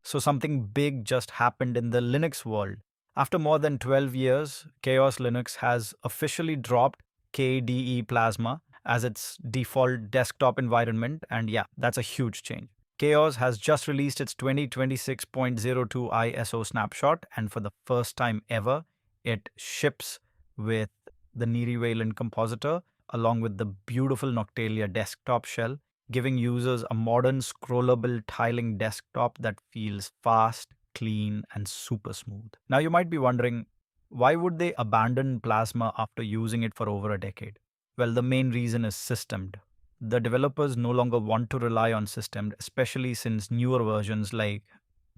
So something big just happened in the Linux world. After more than 12 years, KaOS Linux has officially dropped KDE Plasma as its default desktop environment, and yeah, that's a huge change. KaOS has just released its 2026.02 ISO snapshot, and for the first time ever, it ships with the Niri Wayland compositor along with the beautiful Noctalia desktop shell, giving users a modern scrollable tiling desktop that feels fast, clean, and super smooth. Now you might be wondering, why would they abandon Plasma after using it for over a decade? Well, the main reason is systemed. The developers no longer want to rely on systemed, especially since newer versions like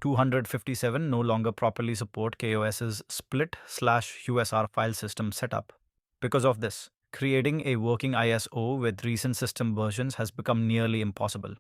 257 no longer properly support KaOS's split/USR file system setup. Because of this, creating a working ISO with recent system versions has become nearly impossible.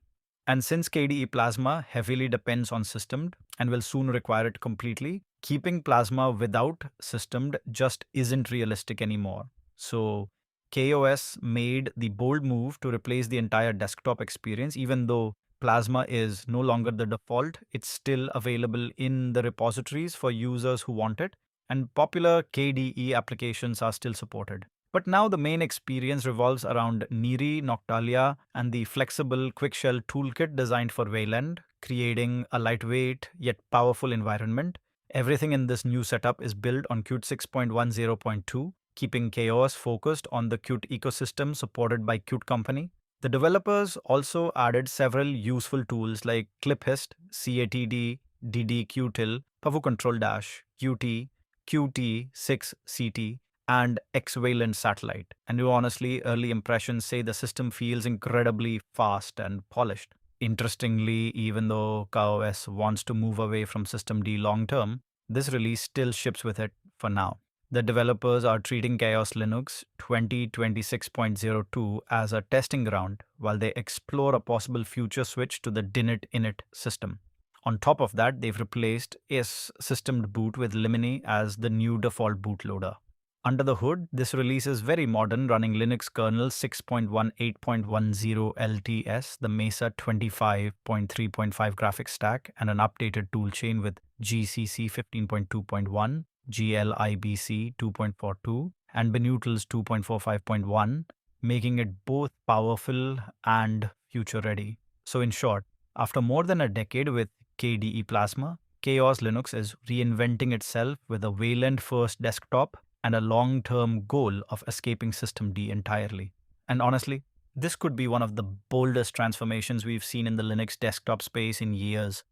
And since KDE Plasma heavily depends on systemed and will soon require it completely, keeping Plasma without systemed just isn't realistic anymore. So KaOS made the bold move to replace the entire desktop experience. Even though Plasma is no longer the default, it's still available in the repositories for users who want it, and popular KDE applications are still supported. But now the main experience revolves around Niri, Noctalia, and the flexible quick shell toolkit designed for Wayland, creating a lightweight yet powerful environment. Everything in this new setup is built on Qt 6.10.2, keeping KaOS focused on the Qt ecosystem supported by Qt Company. The developers also added several useful tools like cliphist, catd, ddqtil, pavucontrol dash, qt, qt6ct, and X-Wayland satellite. And honestly, early impressions say the system feels incredibly fast and polished. Interestingly, even though KaOS wants to move away from systemd long term, this release still ships with it for now. The developers are treating KaOS Linux 2026.02 as a testing ground while they explore a possible future switch to the Dinit init system. On top of that, they've replaced systemed boot with Limine as the new default bootloader. Under the hood, this release is very modern, running Linux kernel 6.18.10 LTS, the Mesa 25.3.5 graphics stack, and an updated toolchain with GCC 15.2.1, GLIBC 2.42, and Benutel's 2.45.1, making it both powerful and future-ready. So in short, after more than a decade with KDE Plasma, KaOS Linux is reinventing itself with a Wayland-first desktop and a long-term goal of escaping systemd entirely. And honestly, this could be one of the boldest transformations we've seen in the Linux desktop space in years.